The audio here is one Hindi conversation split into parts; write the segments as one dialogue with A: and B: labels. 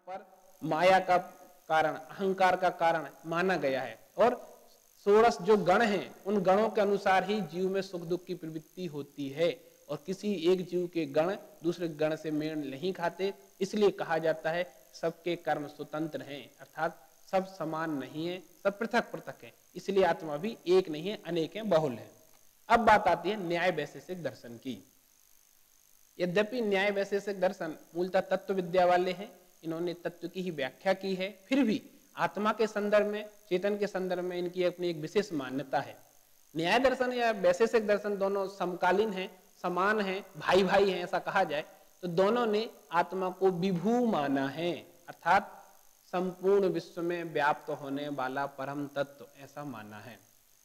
A: पर माया का कारण, अहंकार का कारण माना गया है। और 16 जो गण हैं उन गणों के अनुसार ही जीव में सुख दुख की प्रवृत्ति होती है और किसी एक जीव के गण दूसरे गण से मेल नहीं खाते। इसलिए कहा जाता है सबके कर्म स्वतंत्र हैं, अर्थात सब समान नहीं है, सब पृथक पृथक है। इसलिए आत्मा भी एक नहीं है, अनेक है, बहुल है। अब बात आती है न्याय वैशेषिक दर्शन की। यद्यपि न्याय वैशेषिक दर्शन मूलतः तत्व विद्या वाले हैं, इन्होंने तत्व की ही व्याख्या की है, फिर भी आत्मा के संदर्भ में, चेतन के संदर्भ में इनकी अपनी एक विशेष मान्यता है। न्याय दर्शन या वैशेषिक दर्शन दोनों समकालीन हैं, समान हैं, भाई भाई हैं ऐसा कहा जाए तो दोनों ने आत्मा को विभू माना है, अर्थात संपूर्ण विश्व में व्याप्त होने वाला परम तत्व ऐसा माना है।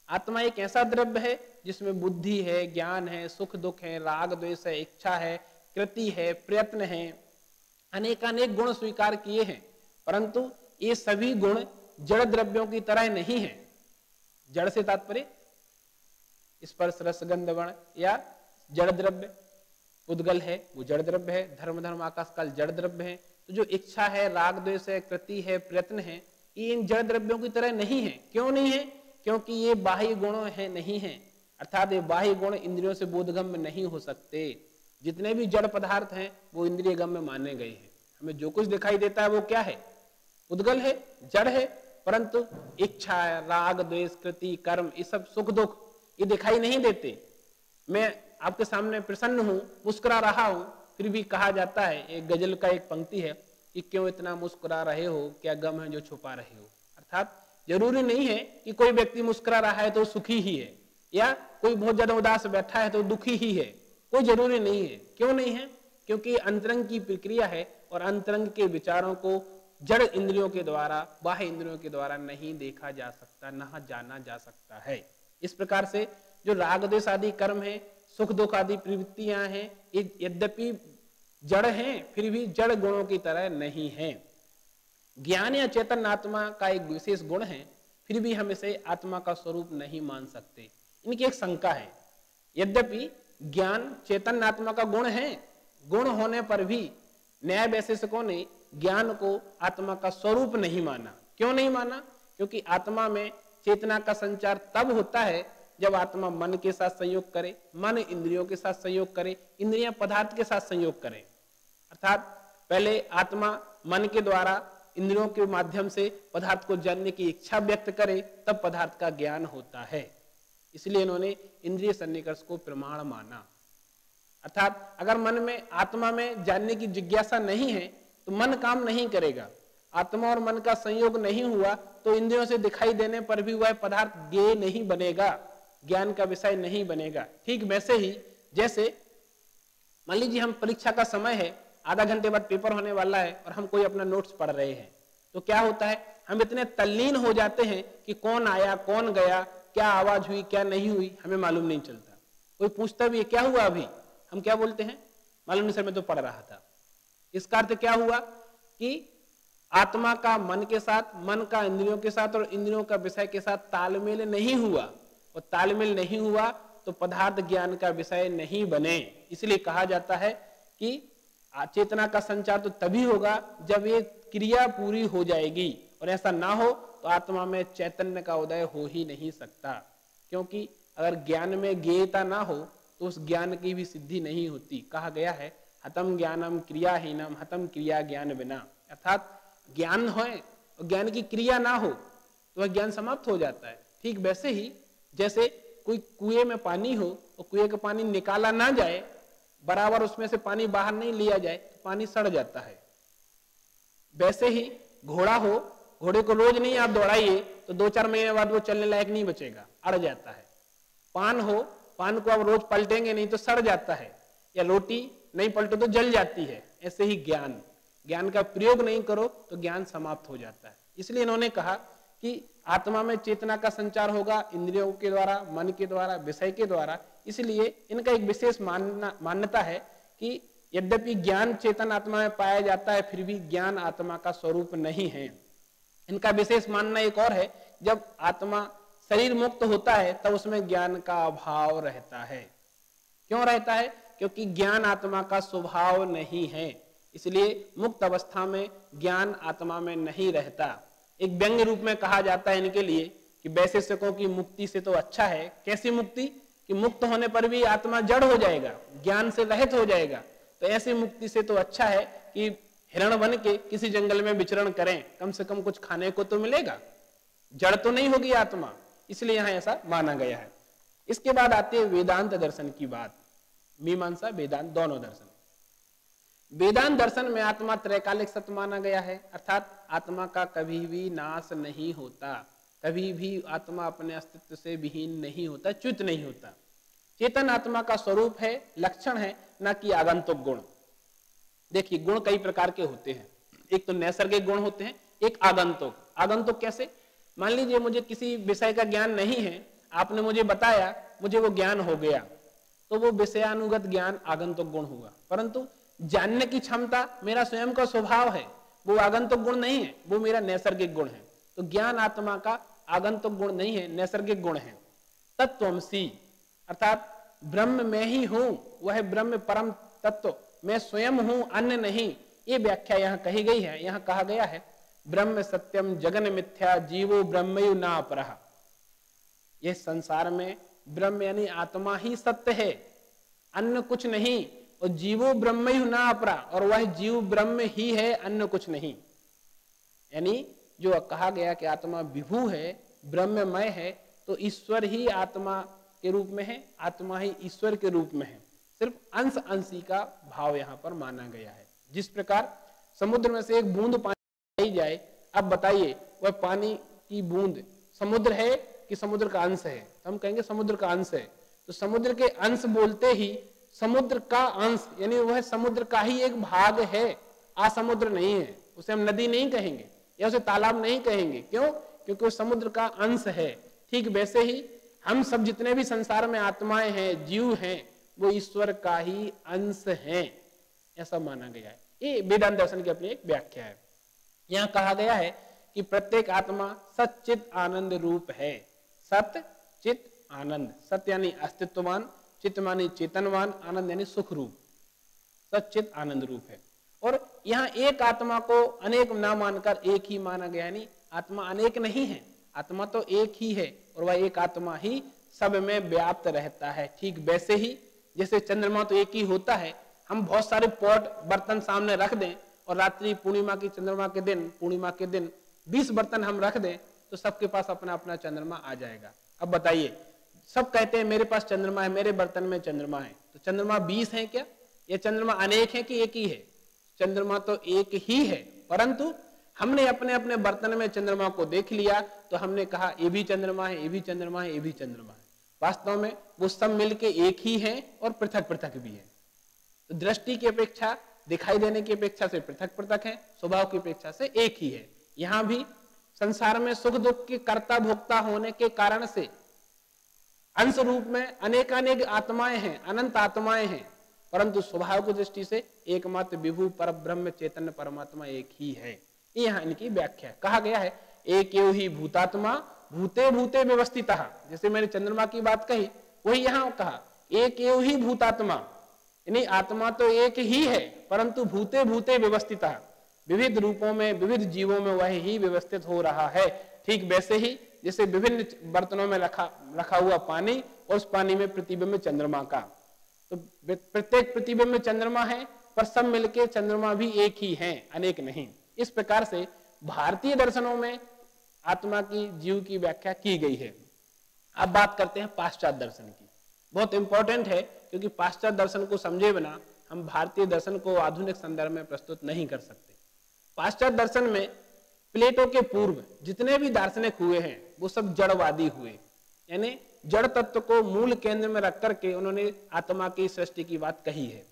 A: आत्मा एक ऐसा द्रव्य है जिसमें बुद्धि है, ज्ञान है, सुख दुख है, राग द्वेष है, इच्छा है, कृति है, प्रयत्न है, अनेकानेक गुण स्वीकार किए हैं, परंतु ये सभी गुण जड़ द्रव्यों की तरह नहीं है। जड़ से तात्पर्य स्पर्श रस गंध वर्ण या जड़ द्रव्य, उद्गल है वो जड़ द्रव्य है, धर्म धर्म आकाश काल जड़ द्रव्य है। तो जो इच्छा है, राग द्वेष है, कृति है, प्रयत्न है, ये इन जड़ द्रव्यों की तरह नहीं है। क्यों नहीं है? क्योंकि ये बाह्य गुण है, नहीं है, अर्थात ये बाह्य गुण इंद्रियों से बोधगम्य नहीं हो सकते। जितने भी जड़ पदार्थ हैं वो इंद्रिय गम्य माने गए हैं। हमें जो कुछ दिखाई देता है वो क्या है? उद्गल है, जड़ है, परंतु इच्छा, राग द्वेष, कृति, कर्म, ये सब सुख दुख ये दिखाई नहीं देते। मैं आपके सामने प्रसन्न हूं, मुस्कुरा रहा हूं, फिर भी कहा जाता है, एक गजल का एक पंक्ति है कि क्यों इतना मुस्कुरा रहे हो, क्या गम है जो छुपा रहे हो। अर्थात जरूरी नहीं है कि कोई व्यक्ति मुस्कुरा रहा है तो सुखी ही है, या कोई बहुत ज्यादा उदास बैठा है तो दुखी ही है, कोई जरूरी नहीं है। क्यों नहीं है? क्योंकि अंतरंग की प्रक्रिया है और अंतरंग के विचारों को जड़ इंद्रियों के द्वारा, बाह्य इंद्रियों के द्वारा नहीं देखा जा सकता, न जाना जा सकता है। इस प्रकार से जो राग द्वेष आदि कर्म है, सुख दुख आदि प्रवृत्तियां हैं, यद्यपि जड़ हैं फिर भी जड़ गुणों की तरह नहीं है। ज्ञान या चेतन आत्मा का एक विशेष गुण है, फिर भी हम इसे आत्मा का स्वरूप नहीं मान सकते। इनकी एक शंका है, यद्यपि ज्ञान चेतन आत्मा का गुण है, गुण होने पर भी न्याय वैशेषिकों ने ज्ञान को आत्मा का स्वरूप नहीं माना। क्यों नहीं माना? क्योंकि आत्मा में चेतना का संचार तब होता है जब आत्मा मन के साथ संयोग करे, मन इंद्रियों के साथ संयोग करे, इंद्रियां पदार्थ के साथ संयोग करें। अर्थात पहले आत्मा मन के द्वारा इंद्रियों के माध्यम से पदार्थ को जानने की इच्छा व्यक्त करे, तब पदार्थ का ज्ञान होता है। इसलिए इन्होंने इंद्रिय सन्निकर्ष को प्रमाण माना। अर्थात अगर मन में, आत्मा में जानने की जिज्ञासा नहीं है तो मन काम नहीं करेगा। आत्मा और मन का संयोग नहीं हुआ तो इंद्रियों से दिखाई देने पर भी वह पदार्थ ज्ञेय नहीं बनेगा, ज्ञान का विषय नहीं बनेगा। ठीक वैसे ही जैसे मान लीजिए हम परीक्षा का समय है, आधा घंटे बाद पेपर होने वाला है और हम कोई अपना नोट्स पढ़ रहे हैं, तो क्या होता है, हम इतने तल्लीन हो जाते हैं कि कौन आया, कौन गया, क्या आवाज हुई, क्या नहीं हुई, हमें मालूम नहीं चलता। कोई पूछता भी है क्या हुआ अभी, हम क्या बोलते हैं, मालूम नहीं सर मैं तो पढ़ रहा था। इसका अर्थ क्या हुआ कि आत्मा का मन के साथ, मन का इंद्रियों के साथ और इंद्रियों का विषय के साथ तालमेल नहीं हुआ, और तालमेल नहीं हुआ तो पदार्थ ज्ञान का विषय नहीं बने। इसलिए कहा जाता है कि चेतना का संचार तो तभी होगा जब ये क्रिया पूरी हो जाएगी, और ऐसा ना हो तो आत्मा में चैतन्य का उदय हो ही नहीं सकता। क्योंकि अगर ज्ञान में ज्ञेयता ना हो तो उस ज्ञान की भी सिद्धि नहीं होती। कहा गया है हतम ज्ञानम क्रियाहीनम हतम क्रिया ज्ञान बिना, अर्थात ज्ञान हो और ज्ञान की क्रिया ना हो तो वह ज्ञान समाप्त हो जाता है। ठीक वैसे ही जैसे कोई कुएं में पानी हो और कुएं का पानी निकाला ना जाए, बराबर उसमें से पानी बाहर नहीं लिया जाए तो पानी सड़ जाता है। वैसे ही घोड़ा हो, घोड़े को रोज नहीं आप दौड़ाइए तो 2-4 महीने बाद वो चलने लायक नहीं बचेगा, अड़ जाता है। पान हो, पान को आप रोज पलटेंगे नहीं तो सड़ जाता है, या रोटी नहीं पलटो तो जल जाती है। ऐसे ही ज्ञान, ज्ञान का प्रयोग नहीं करो तो ज्ञान समाप्त हो जाता है। इसलिए इन्होंने कहा कि आत्मा में चेतना का संचार होगा इंद्रियों के द्वारा, मन के द्वारा, विषय के द्वारा। इसलिए इनका एक विशेष मान्यता है कि यद्यपि ज्ञान चेतन आत्मा में पाया जाता है फिर भी ज्ञान आत्मा का स्वरूप नहीं है। इनका विशेष मानना एक और है, जब आत्मा शरीर मुक्त होता है तब उसमें ज्ञान का अभाव रहता है। क्यों रहता है? क्योंकि ज्ञान आत्मा का स्वभाव नहीं है। इसलिए मुक्त अवस्था में ज्ञान आत्मा में नहीं रहता। एक व्यंग्य रूप में कहा जाता है इनके लिए कि वैशेषिकों की मुक्ति से तो अच्छा है। कैसी मुक्ति? कि मुक्त होने पर भी आत्मा जड़ हो जाएगा, ज्ञान से रहित हो जाएगा। तो ऐसी मुक्ति से तो अच्छा है कि हिरण बन के किसी जंगल में विचरण करें, कम से कम कुछ खाने को तो मिलेगा, जड़ तो नहीं होगी आत्मा। इसलिए यहां ऐसा माना गया है। इसके बाद आते हैं वेदांत दर्शन की बात। मीमांसा वेदांत दोनों दर्शन। वेदांत दर्शन में आत्मा त्रैकालिक सत्य माना गया है, अर्थात आत्मा का कभी भी नाश नहीं होता, कभी भी आत्मा अपने अस्तित्व से विहीन नहीं होता, च्युत नहीं होता। चेतन आत्मा का स्वरूप है, लक्षण है, न कि आगंतुक गुण। देखिए गुण कई प्रकार के होते हैं, एक तो नैसर्गिक गुण होते हैं, एक आगंतुक। आगंतुक कैसे? मान लीजिए मुझे किसी विषय का ज्ञान नहीं है, आपने मुझे बताया, मुझे वो ज्ञान हो गया, तो वो विषयानुगत ज्ञान आगंतुक गुण होगा। परंतु जानने की क्षमता मेरा स्वयं का स्वभाव है, वो आगंतुक गुण नहीं है, वो मेरा नैसर्गिक गुण है। तो ज्ञान आत्मा का आगंतुक गुण नहीं है, नैसर्गिक गुण है। तत्त्वमसि अर्थात ब्रह्म में ही हूं, वह ब्रह्म परम तत्व मैं स्वयं हूं, अन्य नहीं। ये व्याख्या यहाँ कही गई है। यहाँ कहा गया है ब्रह्म सत्यम जगन मिथ्या जीवो ब्रह्मयु न अपरः। यह संसार में ब्रह्म यानी आत्मा ही सत्य है, अन्य कुछ नहीं। और जीवो ब्रह्मयु न अपरा, और वह जीव ब्रह्म ही है, अन्य कुछ नहीं। यानी जो कहा गया कि आत्मा विभू है, ब्रह्ममय है, तो ईश्वर ही आत्मा के रूप में है, आत्मा ही ईश्वर के रूप में है। सिर्फ अंश अंशी का भाव यहाँ पर माना गया है। जिस प्रकार समुद्र में से एक बूंद पानी आई जाए, अब बताइए वह पानी की बूंद समुद्र है कि समुद्र का अंश है? तो हम कहेंगे समुद्र का अंश है। तो समुद्र के अंश बोलते ही समुद्र का अंश यानी वह समुद्र का ही एक भाग है, असमुद्र नहीं है। उसे हम नदी नहीं कहेंगे या उसे तालाब नहीं कहेंगे। क्यों? क्योंकि वो समुद्र का अंश है। ठीक वैसे ही हम सब जितने भी संसार में आत्माएं हैं, जीव हैं, वो ईश्वर का ही अंश हैं, ऐसा माना गया है। ये वेदांत दर्शन की अपनी एक व्याख्या है। यहाँ कहा गया है कि प्रत्येक आत्मा सच्चित आनंद रूप है। सत्य चित आनंद, सत्य यानी अस्तित्ववान, चित्त मानी चेतनवान, आनंद यानी सुख रूप, सच्चित आनंद रूप है। और यहाँ एक आत्मा को अनेक ना मानकर एक ही माना गया, यानी आत्मा अनेक नहीं है, आत्मा तो एक ही है और वह एक आत्मा ही सब में व्याप्त रहता है। ठीक वैसे ही जैसे चंद्रमा तो एक ही होता है, हम बहुत सारे पॉट बर्तन सामने रख दें और रात्रि पूर्णिमा की चंद्रमा के दिन, पूर्णिमा के दिन 20 बर्तन हम रख दें तो सबके पास अपना अपना चंद्रमा आ जाएगा। अब बताइए, सब कहते हैं मेरे पास चंद्रमा है, मेरे बर्तन में चंद्रमा है, तो चंद्रमा 20 है क्या? ये चंद्रमा अनेक है कि एक ही है? चंद्रमा तो एक ही है, परंतु हमने अपने अपने बर्तन में चंद्रमा को देख लिया तो हमने कहा ये भी चंद्रमा है, ये भी चंद्रमा है, ये भी चंद्रमा है। वास्तव में वो सब मिलके एक ही है और पृथक पृथक भी है। तो दृष्टि की अपेक्षा, दिखाई देने की अपेक्षा से पृथक पृथक है, स्वभाव की अपेक्षा से एक ही है। यहाँ भी संसार में सुख दुख के कर्ता भोक्ता होने के कारण से अंश रूप में अनेकानेक आत्माएं हैं, अनंत आत्माएं हैं, परंतु स्वभाव की दृष्टि से एकमात्र विभू पर ब्रह्म चैतन्य परमात्मा एक ही है। यहाँ इनकी व्याख्या कहा गया है एक एव ही भूतात्मा भूते भूते व्यवस्थितः। जैसे मैंने चंद्रमा की बात कही, वही यहाँ कहा एक एव ही भूतात्मा, यानी आत्मा तो एक ही है परंतु भूते भूते व्यवस्थितः, विविध रूपों में विविध जीवों में वह ही व्यवस्थित हो रहा है। ठीक वैसे ही जैसे विभिन्न बर्तनों में रखा हुआ पानी और उस पानी में प्रतिबिंब चंद्रमा का, तो प्रत्येक प्रतिबिंब चंद्रमा है पर सब मिलके चंद्रमा भी एक ही है, अनेक नहीं। इस प्रकार से भारतीय दर्शनों में आत्मा की, जीव की व्याख्या की गई है। अब बात करते हैं पाश्चात्य दर्शन की। बहुत इंपॉर्टेंट है क्योंकि पाश्चात्य दर्शन को समझे बिना हम भारतीय दर्शन को आधुनिक संदर्भ में प्रस्तुत नहीं कर सकते। पाश्चात्य दर्शन में प्लेटो के पूर्व जितने भी दार्शनिक हुए हैं वो सब जड़वादी हुए, यानी जड़ तत्व को मूल केंद्र में रख करके उन्होंने आत्मा की सृष्टि की बात कही है।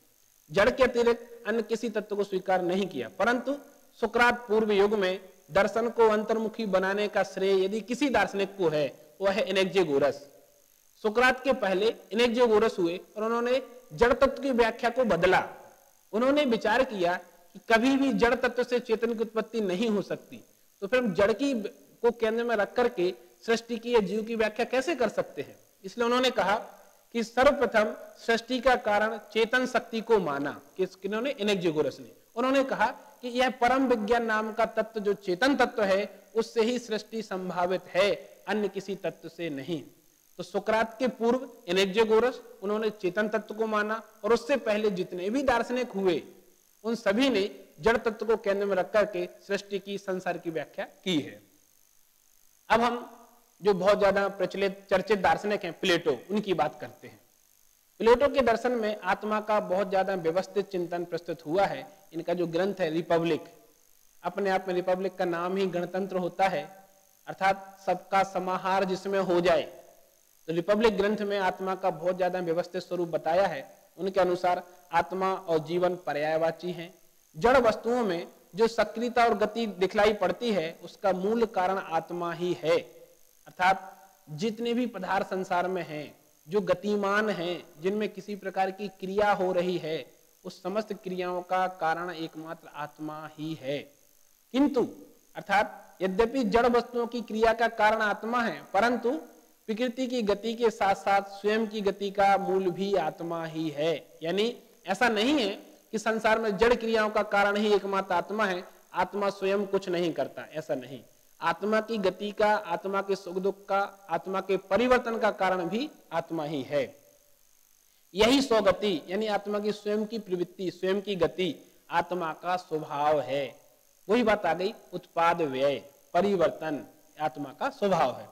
A: जड़ के अतिरिक्त अन्य किसी तत्व को स्वीकार नहीं किया। परंतु सुकरात पूर्व युग में दर्शन को अंतर्मुखी बनाने का श्रेय यदि किसी दार्शनिक को है वह है इनेक्जेगोरस। सुकरात के पहले इनेक्जेगोरस हुए और उन्होंने जड़ तत्व की व्याख्या को बदला। उन्होंने विचार किया कि कभी भी जड़ तत्व से चेतन की उत्पत्ति नहीं हो सकती, तो फिर हम जड़ की को केंद्र में रख करके सृष्टि की या जीव की व्याख्या कैसे कर सकते हैं। इसलिए उन्होंने कहा कि सर्वप्रथम सृष्टि का कारण चेतन शक्ति को माना, किन्होंने, इनेक्जेगोरस ने, उन्होंने कहा कि यह परम विज्ञान नाम का तत्व जो चेतन तत्व है उससे ही सृष्टि संभावित है, अन्य किसी तत्व से नहीं। तो सुकरात के पूर्व एनेक्जेगोरस उन्होंने चेतन तत्व को माना, और उससे पहले जितने भी दार्शनिक हुए उन सभी ने जड़ तत्व को केंद्र में रख करके सृष्टि की, संसार की व्याख्या की है। अब हम जो बहुत ज्यादा प्रचलित चर्चित दार्शनिक हैं प्लेटो, उनकी बात करते हैं। प्लेटो के दर्शन में आत्मा का बहुत ज्यादा व्यवस्थित चिंतन प्रस्तुत हुआ है। इनका जो ग्रंथ है रिपब्लिक, अपने आप में रिपब्लिक का नाम ही गणतंत्र होता है, अर्थात सबका समाहार जिसमें हो जाए। तो रिपब्लिक ग्रंथ में आत्मा का बहुत ज्यादा व्यवस्थित स्वरूप बताया है। उनके अनुसार आत्मा और जीवन पर्यायवाची हैं। जड़ वस्तुओं में जो सक्रियता और गति दिखलाई पड़ती है उसका मूल कारण आत्मा ही है, अर्थात जितने भी पदार्थ संसार में हैं जो गतिमान हैं, जिनमें किसी प्रकार की क्रिया हो रही है, उस समस्त क्रियाओं का कारण एकमात्र आत्मा ही है। किंतु अर्थात यद्यपि जड़ वस्तुओं की क्रिया का कारण आत्मा है, परंतु प्रकृति की गति के साथ साथ स्वयं की गति का मूल भी आत्मा ही है। यानी ऐसा नहीं है कि संसार में जड़ क्रियाओं का कारण ही एकमात्र आत्मा है, आत्मा स्वयं कुछ नहीं करता, ऐसा नहीं। आत्मा की गति का, आत्मा के सुख दुख का, आत्मा के परिवर्तन का कारण भी आत्मा ही है। यही स्वगति यानी आत्मा की स्वयं की प्रवृत्ति, स्वयं की गति आत्मा का स्वभाव है। वही बात आ गई, उत्पाद व्यय परिवर्तन आत्मा का स्वभाव है।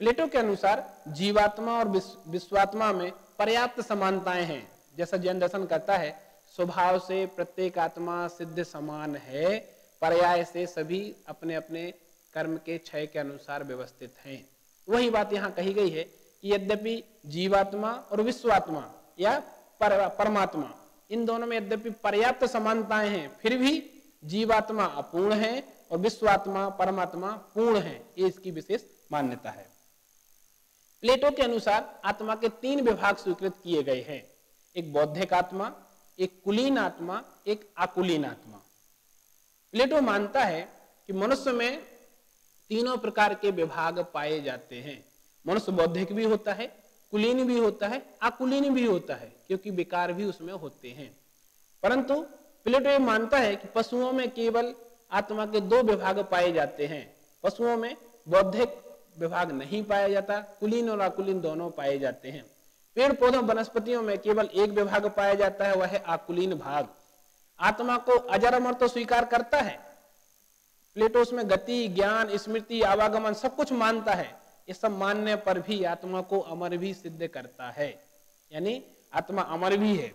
A: प्लेटो के अनुसार जीवात्मा और विश्वात्मा में पर्याप्त समानताएं हैं। जैसा जैन दर्शन कहता है, स्वभाव से प्रत्येक आत्मा सिद्ध समान है, पर्याय से सभी अपने अपने कर्म के क्षय के अनुसार व्यवस्थित हैं। वही बात यहाँ कही गई है कि यद्यपि जीवात्मा और विश्वात्मा या परमात्मा, इन दोनों में यद्यपि पर्याप्त समानताएं हैं, फिर भी जीवात्मा अपूर्ण है और विश्वात्मा परमात्मा पूर्ण है। ये इसकी विशेष मान्यता है। प्लेटो के अनुसार आत्मा के 3 विभाग स्वीकृत किए गए हैं, एक बौद्धिक आत्मा, एक कुलीन आत्मा, एक आकुलीन आत्मा। प्लेटो मानता है कि मनुष्य में तीनों प्रकार के विभाग पाए जाते हैं। मनुष्य बौद्धिक भी होता है, कुलीन भी होता है, आकुलीन भी होता है, क्योंकि विकार भी उसमें होते हैं। परंतु प्लेटो ये मानता है कि पशुओं में केवल आत्मा के 2 विभाग पाए जाते हैं। पशुओं में बौद्धिक विभाग नहीं पाया जाता, कुलीन और आकुलीन दोनों पाए जाते हैं। पेड़ पौधों वनस्पतियों में केवल एक विभाग पाया जाता है, वह है आकुलीन भाग। आत्मा को अजर अमर तो स्वीकार करता है प्लेटो, उसमें गति, ज्ञान, स्मृति, आवागमन सब कुछ मानता है। ये सब मानने पर भी आत्मा को अमर भी सिद्ध करता है, यानी आत्मा अमर भी है।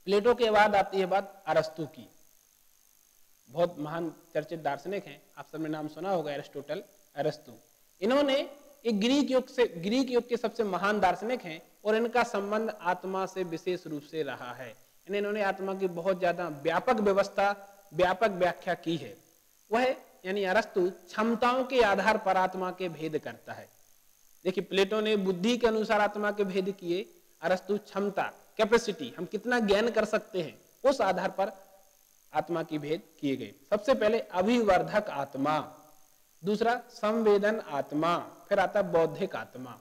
A: प्लेटो के बाद आती है बात अरस्तु की। बहुत महान चर्चित दार्शनिक हैं, आप सबने नाम सुना होगा, एरिस्टोटल, अरस्तु। इन्होंने एक ग्रीक युग के सबसे महान दार्शनिक हैं और इनका संबंध आत्मा से विशेष रूप से रहा है। इन्होंने आत्मा की बहुत ज्यादा व्यापक व्यवस्था, व्यापक व्याख्या की है। वह यानी अरस्तु क्षमताओं के आधार पर आत्मा के भेद करता है। देखिए, प्लेटो ने बुद्धि के अनुसार आत्मा के भेद किए, अरस्तु क्षमता, कैपेसिटी, हम कितना ज्ञान कर सकते हैं, उस आधार पर आत्मा की भेद किए गए। सबसे पहले अभिवर्धक आत्मा, दूसरा संवेदन आत्मा, फिर आता बौद्धिक आत्मा।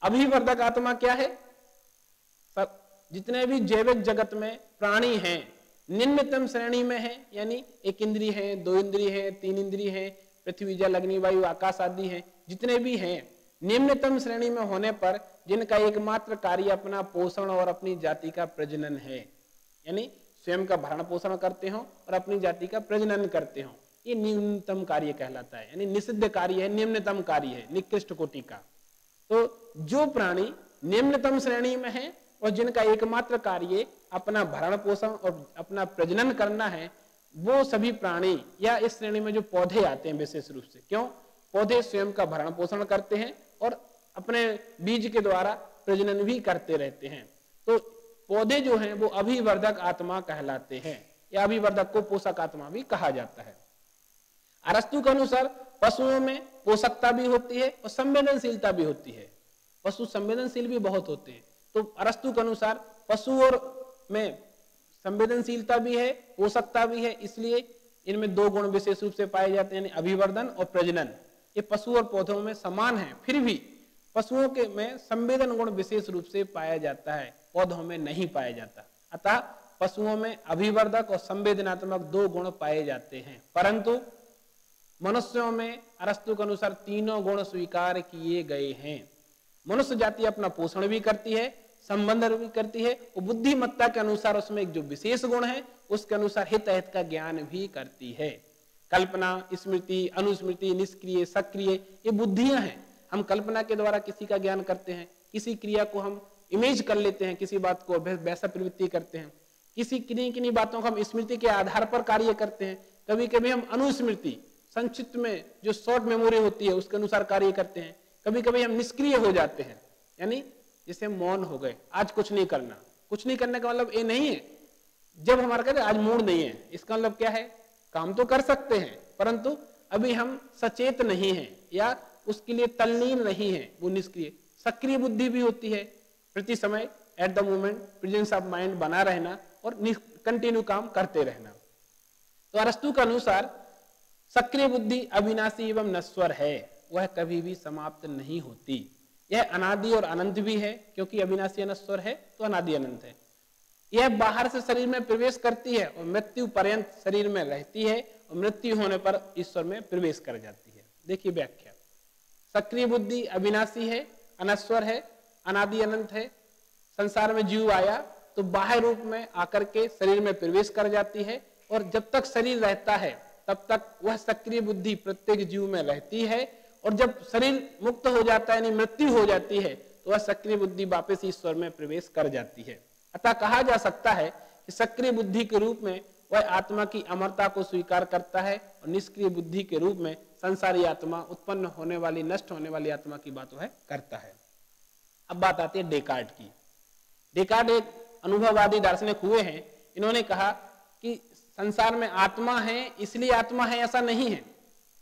A: अभिवर्धक आत्मा क्या है? सब जितने भी जैविक जगत में प्राणी हैं निम्नतम श्रेणी में है, यानी 1 इंद्रिय है, 2 इंद्रिय है, 3 इंद्रिय है, पृथ्वी जल अग्नि वायु आकाश आदि हैं, जितने भी हैं निम्नतम श्रेणी में होने पर जिनका एकमात्र कार्य अपना पोषण और अपनी जाति का प्रजनन है, यानी स्वयं का भरण पोषण करते हो और अपनी जाति का प्रजनन करते हो, ये न्यूनतम कार्य कहलाता है, यानी निषिद्ध कार्य है, निम्नतम कार्य है, निकृष्ट कोटि का। तो जो प्राणी निम्नतम श्रेणी में है और जिनका एकमात्र कार्य अपना भरण पोषण और अपना प्रजनन करना है, वो सभी प्राणी या इस श्रेणी में जो पौधे आते हैं विशेष रूप से। क्यों? पौधे स्वयं का भरण पोषण करते हैं और अपने बीज के द्वारा प्रजनन भी करते रहते हैं। तो पौधे जो हैं वो अभिवर्धक आत्मा कहलाते हैं, या अभिवर्धक को पोषक आत्मा भी कहा जाता है। अरस्तु के अनुसार पशुओं में पोषकता भी होती है और संवेदनशीलता भी होती है। पशु संवेदनशील भी बहुत होते हैं। तो अरस्तु के अनुसार पशु और में संवेदनशीलता भी है, पोषकता भी है, इसलिए इनमें 2 गुण विशेष रूप से पाए जाते हैं, यानी अभिवर्धन और प्रजनन। ये पशु और पौधों में समान है, फिर भी पशुओं के में संवेदन गुण विशेष रूप से पाया जाता है, पौधों में नहीं पाया जाता। अतः पशुओं में अभिवर्धक और संवेदनात्मक 2 गुण पाए जाते हैं, परंतु मनुष्यों में अरस्तु के अनुसार तीनों गुण स्वीकार किए गए हैं। मनुष्य जाति अपना पोषण भी करती है, संबंध भी करती है, और बुद्धिमत्ता के अनुसार उसमें एक जो विशेष गुण है उसके अनुसार हित अहित का ज्ञान भी करती है। कल्पना, स्मृति, अनुस्मृति, निष्क्रिय, सक्रिय, ये बुद्धियां हैं। हम कल्पना के द्वारा किसी का ज्ञान करते हैं, किसी क्रिया को हम इमेज कर लेते हैं, किसी बात को वैसा प्रवृत्ति करते हैं, किसी किन्हीं बातों को हम स्मृति के आधार पर कार्य करते हैं, कभी कभी हम अनुस्मृति संक्षिप्त में जो शॉर्ट मेमोरी होती है उसके अनुसार कार्य करते हैं, कभी कभी हम निष्क्रिय हो जाते हैं, यानी जैसे मौन हो गए, आज कुछ नहीं करना। कुछ नहीं करने का मतलब ये नहीं है जब हमारा कहते आज मूड नहीं है, इसका मतलब क्या है, काम तो कर सकते हैं परंतु अभी हम सचेत नहीं हैं या उसके लिए तल्लीन नहीं है, वो निष्क्रिय। सक्रिय बुद्धि भी होती है, प्रति समय at the moment presence of mind बना रहना और कंटिन्यू काम करते रहना। तो अरस्तु के अनुसार सक्रिय बुद्धि अविनाशी एवं नश्वर है, वह कभी भी समाप्त नहीं होती। यह अनादि और अनंत भी है, क्योंकि अविनाशी अनश्वर है तो अनादि अनंत है। यह बाहर से शरीर में प्रवेश करती है और मृत्यु पर्यंत शरीर में रहती है और मृत्यु होने पर ईश्वर में प्रवेश कर जाती है। देखिए व्याख्या, सक्रिय बुद्धि अविनाशी है, अनश्वर है, अनादि अनंत है। संसार में जीव आया तो बाह्य रूप में आकर के शरीर में प्रवेश कर जाती है और जब तक शरीर रहता है तब तक वह सक्रिय बुद्धि प्रत्येक जीव में रहती है और जब शरीर मुक्त हो जाता है यानी मृत्यु हो जाती है तो वह सक्रिय बुद्धि वापस ईश्वर में प्रवेश कर जाती है। अतः कहा जा सकता है कि सक्रिय बुद्धि के रूप में वह आत्मा की अमरता को स्वीकार करता है और निष्क्रिय बुद्धि के रूप में संसारी आत्मा, उत्पन्न होने वाली, नष्ट होने वाली आत्मा की बात वह करता है। अब बात आती है डेकार्ट की। डेकार्ट एक अनुभववादी दार्शनिक हुए हैं। इन्होंने कहा कि संसार में आत्मा है इसलिए आत्मा है, ऐसा नहीं है।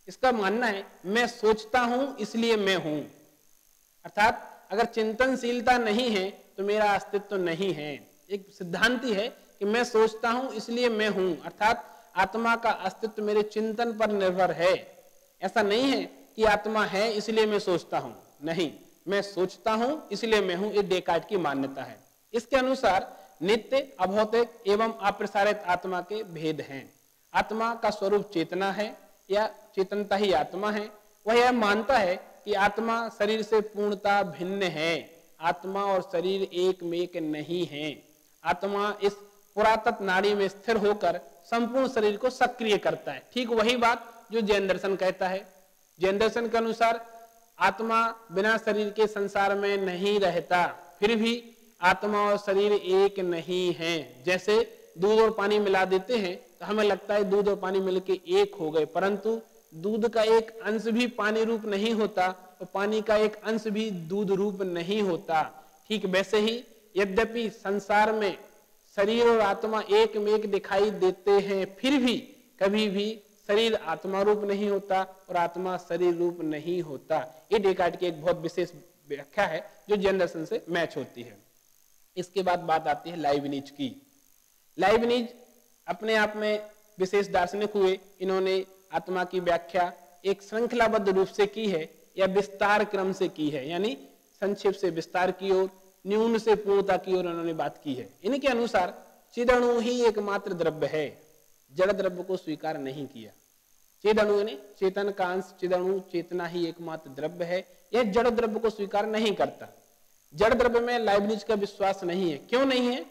A: इसका मानना है मैं सोचता हूं इसलिए मैं हूं, अर्थात अगर चिंतनशीलता नहीं है तो मेरा अस्तित्व नहीं है। एक सिद्धांति है कि मैं सोचता हूं इसलिए मैं हूं, अर्थात आत्मा का अस्तित्व मेरे चिंतन पर निर्भर है। ऐसा नहीं है कि आत्मा है इसलिए मैं सोचता हूं, नहीं, मैं सोचता हूं इसलिए मैं हूं। ये डेकार्ट की मान्यता है। इसके अनुसार नित्य, अभौतिक एवं अप्रसारित आत्मा के भेद हैं। आत्मा का स्वरूप चेतना है या चेतनता ही आत्मा है। वह यह मानता है कि आत्मा शरीर से पूर्णतः भिन्न है, आत्मा और शरीर एक में एक नहीं है। आत्मा इस पुरातत्व नाड़ी में स्थिर होकर संपूर्ण शरीर को सक्रिय करता है। ठीक वही बात जो जैन दर्शन कहता है। जैन दर्शन के अनुसार आत्मा बिना शरीर के संसार में नहीं रहता, फिर भी आत्मा और शरीर एक नहीं है। जैसे दूध और पानी मिला देते हैं तो हमें लगता है दूध और पानी मिलके एक हो गए, परंतु दूध का एक अंश भी पानी रूप नहीं होता और पानी का एक अंश भी दूध रूप नहीं होता। ठीक वैसे ही यद्यपि संसार में शरीर और आत्मा एक में एक दिखाई देते हैं, फिर भी कभी भी शरीर आत्मा रूप नहीं होता और आत्मा शरीर रूप नहीं होता। ये डेकार्ट की एक बहुत विशेष व्याख्या है जो जैन दर्शन से मैच होती है। इसके बाद बात आती है लाइबनिज की। लाइबनिज अपने आप में विशेष दार्शनिक हुए। इन्होंने आत्मा की व्याख्या एक श्रृंखलाबद्ध रूप से की है या विस्तार क्रम से की है, यानी संक्षेप से विस्तार की ओर, न्यून से पूर्णता की ओर उन्होंने बात की है। इनके अनुसार चिदणु ही एकमात्र द्रव्य है, जड़ द्रव्य को स्वीकार नहीं किया। चिदणु यानी चेतन का अंश, चिदणु चेतना ही एकमात्र द्रव्य है, यह जड़ द्रव्य को स्वीकार नहीं करता। जड़ द्रव्य में लाइबनिज का विश्वास नहीं है। क्यों नहीं है?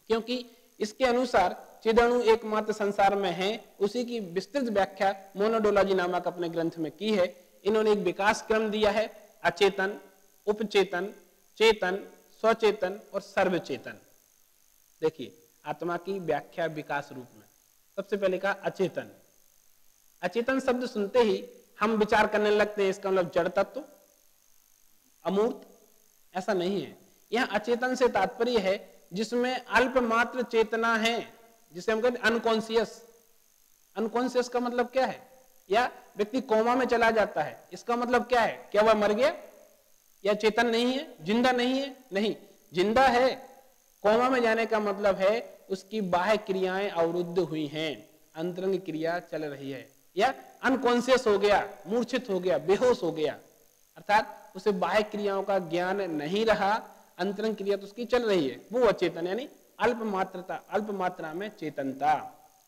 A: क्योंकि इसके अनुसार चिदणु एकमात्र संसार में है। उसी की विस्तृत व्याख्या मोनोडोलॉजी नामक अपने ग्रंथ में की है। इन्होंने एक विकास क्रम दिया है, अचेतन, उपचेतन, चेतन, स्वचेतन और सर्वचेतन। देखिए आत्मा की व्याख्या विकास रूप में सबसे पहले कहा अचेतन। अचेतन शब्द सुनते ही हम विचार करने लगते हैं इसका मतलब जड़ तत्व, अमूर्त। ऐसा नहीं है। यह अचेतन से तात्पर्य है जिसमें अल्प मात्र चेतना है, जिसे हम कहते हैं अनकॉन्शियस। अनकॉन्शियस का मतलब क्या है? या व्यक्ति कोमा में चला जाता है, इसका मतलब क्या है? क्या वह मर गया या चेतन नहीं है, जिंदा नहीं है? नहीं, जिंदा है। कोमा में जाने का मतलब है उसकी बाह्य क्रियाएं अवरुद्ध हुई हैं, अंतरंग क्रिया चल रही है, या अनकॉन्शियस हो गया, मूर्छित हो गया, बेहोश हो गया, अर्थात उसे बाह्य क्रियाओं का ज्ञान नहीं रहा, अंतरंग क्रिया तो उसकी चल रही है, वो अचेतन यानी अल्प मात्रा में चेतनता।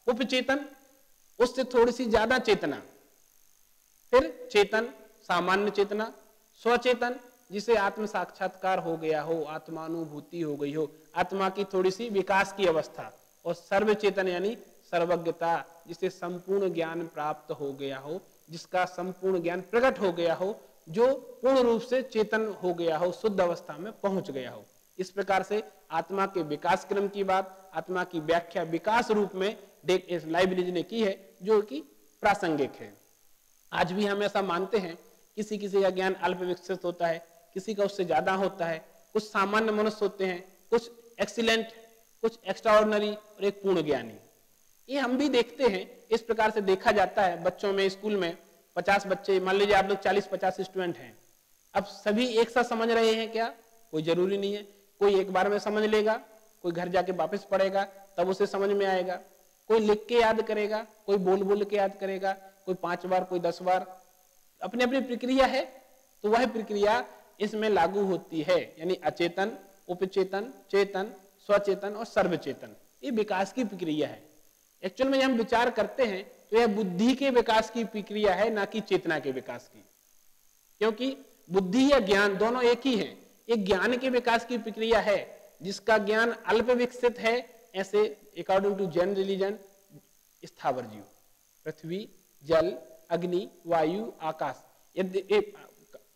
A: उपचेतन, उससे थोड़ी सी ज्यादा चेतना। फिर चेतन, सामान्य चेतना। स्वचेतन, जिसे आत्म साक्षात्कार हो गया हो, आत्मानुभूति हो गई हो, आत्मा की थोड़ी सी विकास की अवस्था। और सर्वचेतन यानी सर्वज्ञता, जिसे संपूर्ण ज्ञान प्राप्त हो गया हो, जिसका संपूर्ण ज्ञान प्रकट हो गया हो, जो पूर्ण रूप से चेतन हो गया हो, शुद्ध अवस्था में पहुंच गया हो। इस प्रकार से आत्मा के विकास क्रम की बात, आत्मा की व्याख्या विकास रूप में लाइब्निज ने की है, जो कि प्रासंगिक है। आज भी हम ऐसा मानते हैं, किसी किसी का ज्ञान अल्प विकसित होता है, किसी का उससे ज्यादा होता है, कुछ सामान्य मनुष्य होते हैं, कुछ एक्सीलेंट, कुछ एक्स्ट्राऑर्डिनरी और एक पूर्ण ज्ञानी। ये हम भी देखते हैं, इस प्रकार से देखा जाता है। बच्चों में, स्कूल में 50 बच्चे, मान लीजिए आप लोग 40-50 स्टूडेंट हैं, अब सभी एक साथ समझ रहे हैं क्या? कोई जरूरी नहीं है। कोई एक बार में समझ लेगा, कोई घर जाके वापस पढ़ेगा तब उसे समझ में आएगा, कोई लिख के याद करेगा, कोई बोल बोल के याद करेगा, कोई 5 बार, कोई 10 बार, अपनी अपनी प्रक्रिया है। तो वह प्रक्रिया इसमें लागू होती है, यानी अचेतन, उपचेतन, चेतन, स्वचेतन और सर्वचेतन, ये विकास की प्रक्रिया है। एक्चुअल में हम विचार करते हैं तो यह बुद्धि के विकास की प्रक्रिया है, ना कि चेतना के विकास की। क्योंकि बुद्धि या ज्ञान दोनों एक ही है। एक ज्ञान के विकास की प्रक्रिया है, जिसका ज्ञान अल्प विकसित है। ऐसे अकॉर्डिंग टू जैन रिलीजन, स्थावर जीव, पृथ्वी, जल, अग्नि, वायु, आकाश,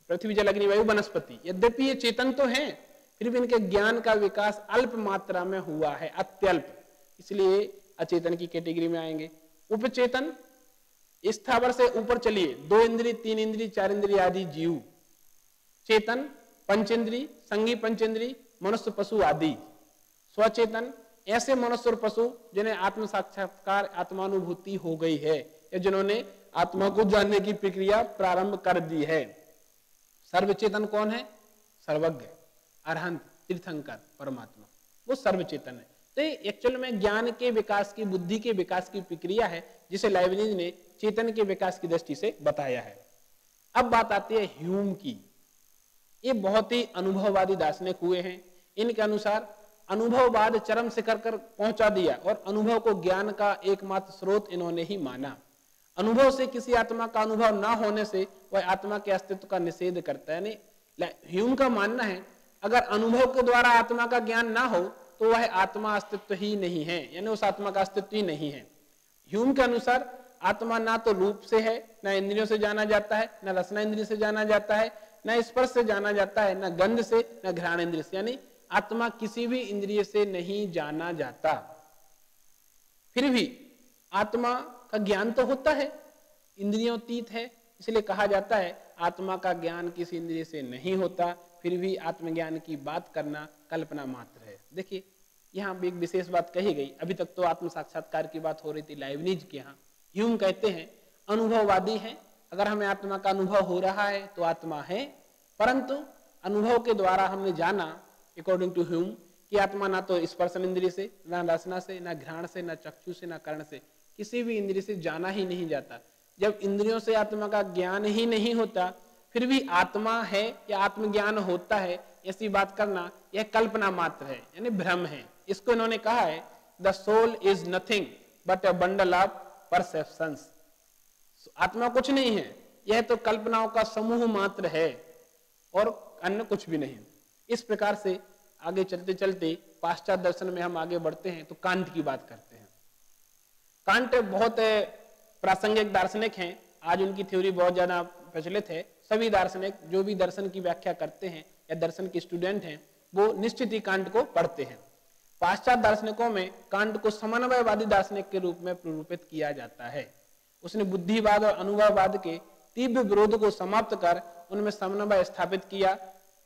A: पृथ्वी, जल, अग्नि, वायु, वनस्पति, यद्यपि ये चेतन तो हैं, फिर भी इनके ज्ञान का विकास अल्प मात्रा में हुआ है, अत्यल्प, इसलिए अचेतन की कैटेगरी में आएंगे। उपचेतन, स्थावर से ऊपर चलिए, 2 इंद्रिय, 3 इंद्रिय, 4 इंद्रिय आदि जीव। चेतन, पंचेंद्री, संगी पंचेंद्री, मनुष्य, पशु आदि। स्वचेतन, ऐसे मनुष्य और पशु जिन्हें आत्म साक्षात्कार, आत्मानुभूति हो गई है, या जिन्होंने आत्मा को जानने की प्रक्रिया प्रारंभ कर दी है। सर्वचेतन कौन है? सर्वज्ञ, अरहंत, तीर्थंकर, परमात्मा, वो सर्वचेतन है। तो एक्चुअल में ज्ञान के विकास की, बुद्धि के विकास की प्रक्रिया है, जिसे लाइब्निज ने चेतन के विकास की दृष्टि से बताया है। अब बात आती है ह्यूम की। ये बहुत ही अनुभववादी दार्शनिक हुए हैं। इनके अनुसार अनुभववाद चरम शिखर कर पहुंचा दिया और अनुभव को ज्ञान का एकमात्र स्रोत इन्होंने ही माना। अनुभव से किसी आत्मा का अनुभव ना होने से वह आत्मा के अस्तित्व का निषेध करता है। यानी ह्यूम का मानना है, अगर अनुभव के द्वारा आत्मा का ज्ञान ना हो तो वह आत्मा अस्तित्व ही नहीं है, यानी उस आत्मा का अस्तित्व ही नहीं है। ह्यूम के अनुसार आत्मा ना तो रूप से है, ना इंद्रियों से जाना जाता है, ना रसना इंद्रिय से जाना जाता है, ना स्पर्श से जाना जाता है, ना गंध से, ना घ्राण इंद्रिय से, यानी आत्मा किसी भी इंद्रिय से नहीं जाना जाता। फिर भी आत्मा का ज्ञान तो होता है, इंद्रियोतीत है, इसलिए कहा जाता है आत्मा का ज्ञान किसी इंद्रिय से नहीं होता। फिर भी आत्मज्ञान की बात करना कल्पना मात्र है। देखिए यहाँ एक विशेष बात कही गई। अभी तक तो आत्म साक्षात्कार की बात हो रही थी लाइब्निज के यहाँ। ह्यूम कहते हैं अनुभववादी हैं, अगर हमें आत्मा का अनुभव हो रहा है तो आत्मा है, परंतु अनुभव के द्वारा हमने जाना, अकॉर्डिंग टू ह्यूम, कि आत्मा ना तो स्पर्शन इंद्रिय से, ना रसना से, ना घ्राण से, ना चक्षु से, ना कर्ण से, किसी भी इंद्रिय से जाना ही नहीं जाता। जब इंद्रियों से आत्मा का ज्ञान ही नहीं होता, फिर भी आत्मा है या आत्मज्ञान होता है, ऐसी बात करना यह कल्पना मात्र है, यानी भ्रम है। इसको इन्होंने कहा है the soul is nothing but a bundle of perceptions. आत्मा कुछ नहीं है, यह तो कल्पनाओं का समूह मात्र है और अन्य कुछ भी नहीं। इस प्रकार से आगे चलते चलते पाश्चात्य दर्शन में हम आगे बढ़ते हैं तो कांट की बात करते हैं। कांट बहुत प्रासंगिक दार्शनिक हैं, आज उनकी थ्योरी बहुत ज्यादा प्रचलित है। सभी दार्शनिक जो भी दर्शन की व्याख्या करते हैं या दर्शन के स्टूडेंट हैं, वो निश्चित ही कांट को पढ़ते हैं। पाश्चात्य दार्शनिकों में कांट को समन्वयवादी दार्शनिक के रूप में प्ररूपित किया जाता है। उसने बुद्धिवाद और अनुभववाद के तीव्र विरोध को समाप्त कर उनमें समन्वय स्थापित किया।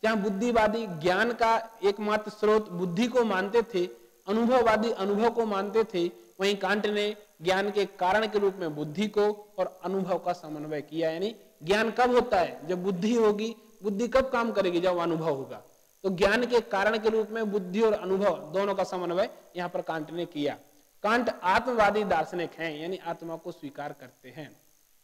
A: जहां बुद्धिवादी ज्ञान का एकमात्र स्रोत बुद्धि को मानते थे, अनुभववादी अनुभव को मानते थे, वहीं कांट ने ज्ञान के कारण के रूप में बुद्धि को और अनुभव का समन्वय किया। यानी ज्ञान कब होता है? जब बुद्धि होगी। बुद्धि कब काम करेगी? जब अनुभव होगा। तो ज्ञान के कारण के रूप में बुद्धि और अनुभव दोनों का समन्वय यहाँ पर कांट ने किया। कांट आत्मवादी दार्शनिक हैं, यानी आत्मा को स्वीकार करते हैं।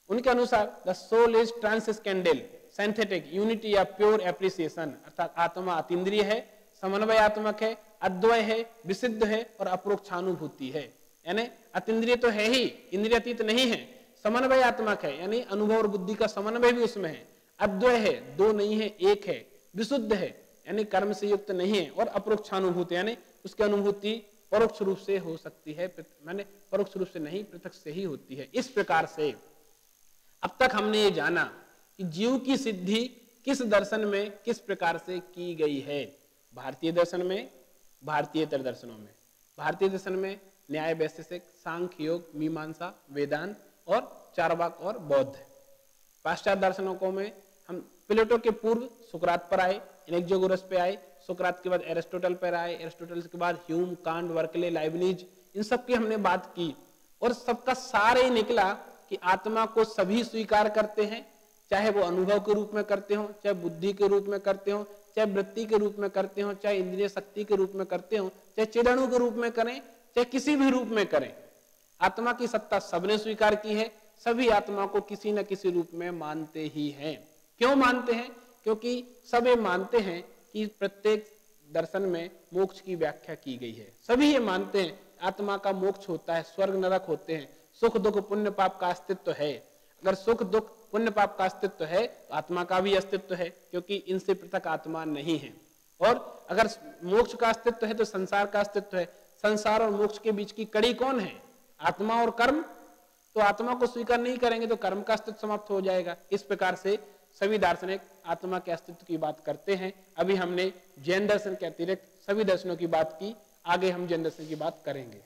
A: उनके अनुसार the soul is transcendental, synthetic, unity या प्योर एप्रिसिएशन, अर्थात आत्मा अतीन्द्रिय है, समन्वयात्मक है, अद्वय है, विसिद्ध है और अपरोक्षानुभूति है। यानी अतीन्द्रिय तो है ही, इंद्रियातीत नहीं है, समन्वयात्मक है, यानी अनुभव और बुद्धि का समन्वय भी उसमें है। अद्वय है, दो नहीं है, एक है। विशुद्ध है, यानी कर्म से युक्त नहीं है। और अपरोक्षानुभूति, यानी उसकी अनुभूति परोक्ष रूप से हो सकती है, माने परोक्ष रूप से नहीं, पृथक से ही होती है। इस प्रकार से अब तक हमने ये जाना कि जीव की सिद्धि किस दर्शन में किस प्रकार से की गई है। भारतीय दर्शन में, भारतीयतर दर्शनों में। भारतीय दर्शन में न्याय, वैशेषिक, सांख्य, योग, मीमांसा, वेदांत और चार्वाक और बौद्ध। पाश्चात्य दर्शनों में हम प्लेटो के पूर्व सुकरात पर आए, एनेक्सोगोरस पे आए, सुकरात के बाद एरिस्टोटल पर आए, एरिस्टोटल के बाद ह्यूम, कांट, वर्कले, लाइबनिज, इन सब की हमने बात की। और सबका सार ही निकला कि आत्मा को सभी स्वीकार करते हैं, चाहे वो अनुभव के रूप में करते हो, चाहे बुद्धि के रूप में करते हो, चाहे वृत्ति के रूप में करते हो, चाहे इंद्रिय शक्ति के रूप में करते हो, चाहे चिदणु के रूप में करें, चाहे किसी भी रूप में करें, आत्मा की सत्ता सबने स्वीकार की है। सभी आत्मा को किसी न किसी रूप में मानते ही हैं। क्यों मानते हैं? क्योंकि सब ये मानते हैं कि प्रत्येक दर्शन में मोक्ष की व्याख्या की गई है। सभी ये मानते हैं आत्मा का मोक्ष होता है, स्वर्ग नरक होते हैं, सुख दुख पुण्य पाप का अस्तित्व है। अगर सुख दुख पुण्य पाप का अस्तित्व है तो आत्मा का भी अस्तित्व है, क्योंकि इनसे पृथक आत्मा नहीं है। और अगर मोक्ष का अस्तित्व है तो संसार का अस्तित्व है। संसार और मोक्ष के बीच की कड़ी कौन है? आत्मा और कर्म। तो आत्मा को स्वीकार नहीं करेंगे तो कर्म का अस्तित्व समाप्त हो जाएगा। इस प्रकार से सभी दार्शनिक आत्मा के अस्तित्व की बात करते हैं। अभी हमने जैन दर्शन के अतिरिक्त सभी दर्शनों की बात की, आगे हम जैन दर्शन की बात करेंगे।